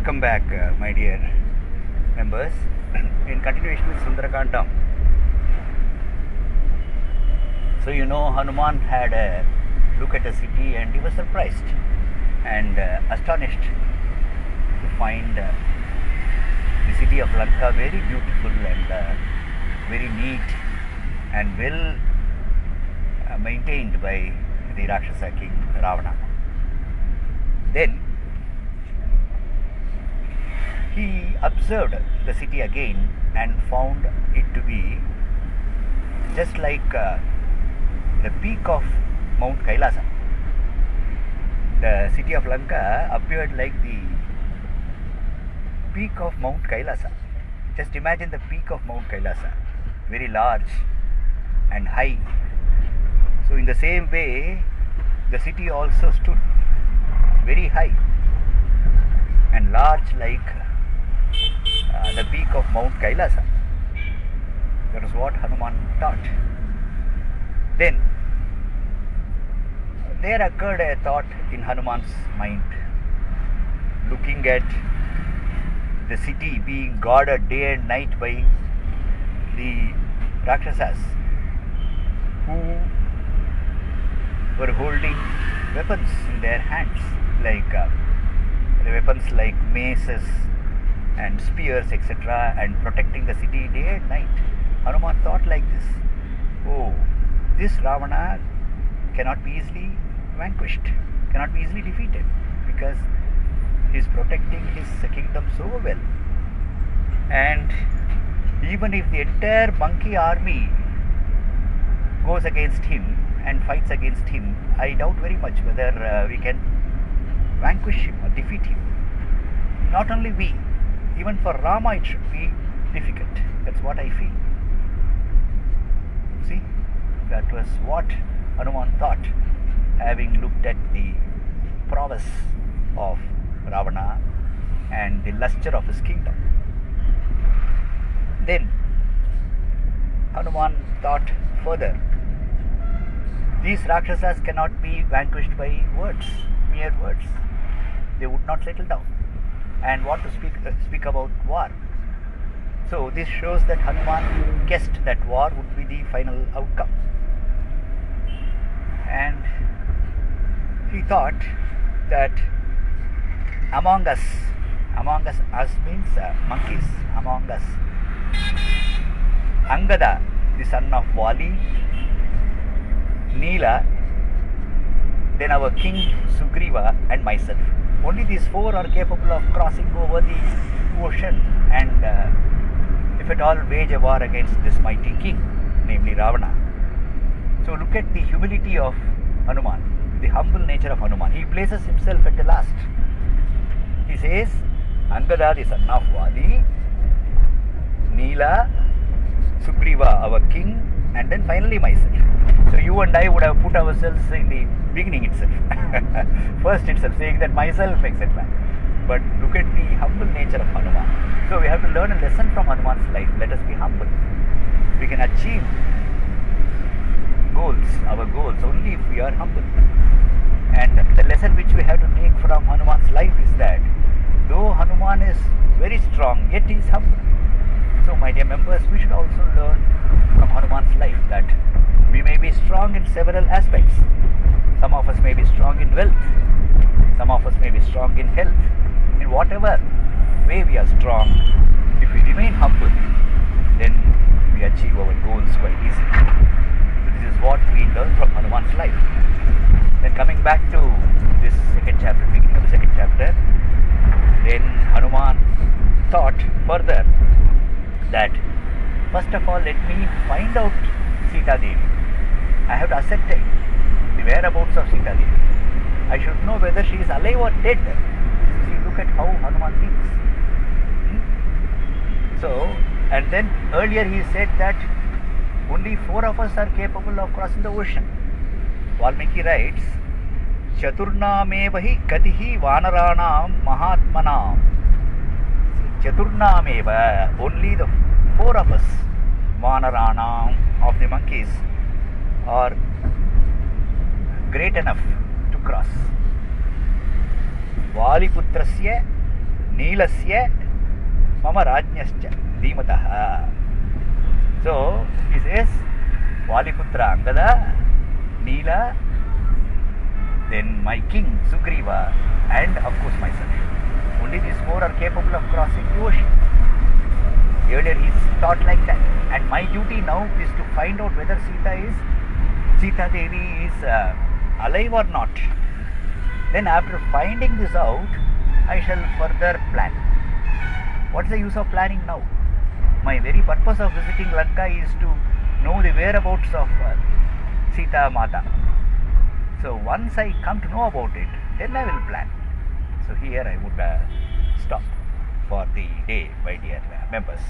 Welcome back, my dear members. In continuation with Sundara Kanda. So Hanuman had a look at the city and he was surprised and astonished to find the city of Lanka very beautiful and very neat and well maintained by the Rakshasa king Ravana. Then he observed the city again and found it to be just like the peak of Mount Kailasa. The city of Lanka appeared like the peak of Mount Kailasa. Just imagine the peak of Mount Kailasa, very large and high. So in the same way, the city also stood very high and large like the peak of Mount Kailasa. That is what Hanuman thought. Then there occurred a thought in Hanuman's mind, looking at the city being guarded day and night by the Rakshasas who were holding weapons in their hands, like the weapons like maces and spears, etc., and protecting the city day and night. Hanuman thought like this: oh, this Ravana cannot be easily vanquished, cannot be easily defeated, because he is protecting his kingdom so well. And even if the entire monkey army goes against him and fights against him, I doubt very much whether we can vanquish him or defeat him. Not only we, even for Rama it should be difficult. That's what I feel. See, that was what Hanuman thought, having looked at the prowess of Ravana and the luster of his kingdom. Then Hanuman thought further. These Rakshasas cannot be vanquished by words, mere words. They would not settle down and want to speak about war. So this shows that Hanuman guessed that war would be the final outcome. And he thought that among us means monkeys, among us, Angada, the son of Vali, Neela, then our king Sugriva and myself. Only these four are capable of crossing over the ocean and if at all wage a war against this mighty king, namely Ravana. So look at the humility of Hanuman, the humble nature of Hanuman. He places himself at the last. He says, Angada, the son of Vali, Neela, Sugriva, our king, and then finally myself. So you and I would have put ourselves in the beginning itself, first itself, saying that myself, etc. But look at the humble nature of Hanuman. So we have to learn a lesson from Hanuman's life. Let us be humble. We can achieve our goals, only if we are humble. And the lesson which we have to take from Hanuman's life is that though Hanuman is very strong, yet he is humble. So my dear members, we should also learn from Hanuman's life that we may be strong in several aspects. Some of us may be strong in wealth. Some of us may be strong in health. In whatever way we are strong, if we remain humble, then we achieve our goals quite easily. So this is what we learn from Hanuman's life. Then coming back to this second chapter, beginning of the second chapter, then Hanuman thought further that first of all, let me find out Sita Devi. I have to ascertain the whereabouts of Sita Devi. I should know whether she is alive or dead. See, look at how Hanuman thinks. So, and then earlier he said that only four of us are capable of crossing the ocean. Valmiki writes, Chaturnameva katihi vanaranam mahatmanam. Chaturnameva, only the four of us, vanaranam, of the monkeys, are great enough to cross. Valiputrasya Neelasya Mama Rajnyascha Dhimataha. So he says Valiputra Angada, Neela, then my king Sugriva, and of course my son. Only these four are capable of crossing the ocean. Earlier he thought like that. And my duty now is to find out whether Sita Devi is alive or not. Then after finding this out, I shall further plan. What's the use of planning now? My very purpose of visiting Lanka is to know the whereabouts of Sita Mata. So once I come to know about it, then I will plan. So here I would stop for the day, my dear members.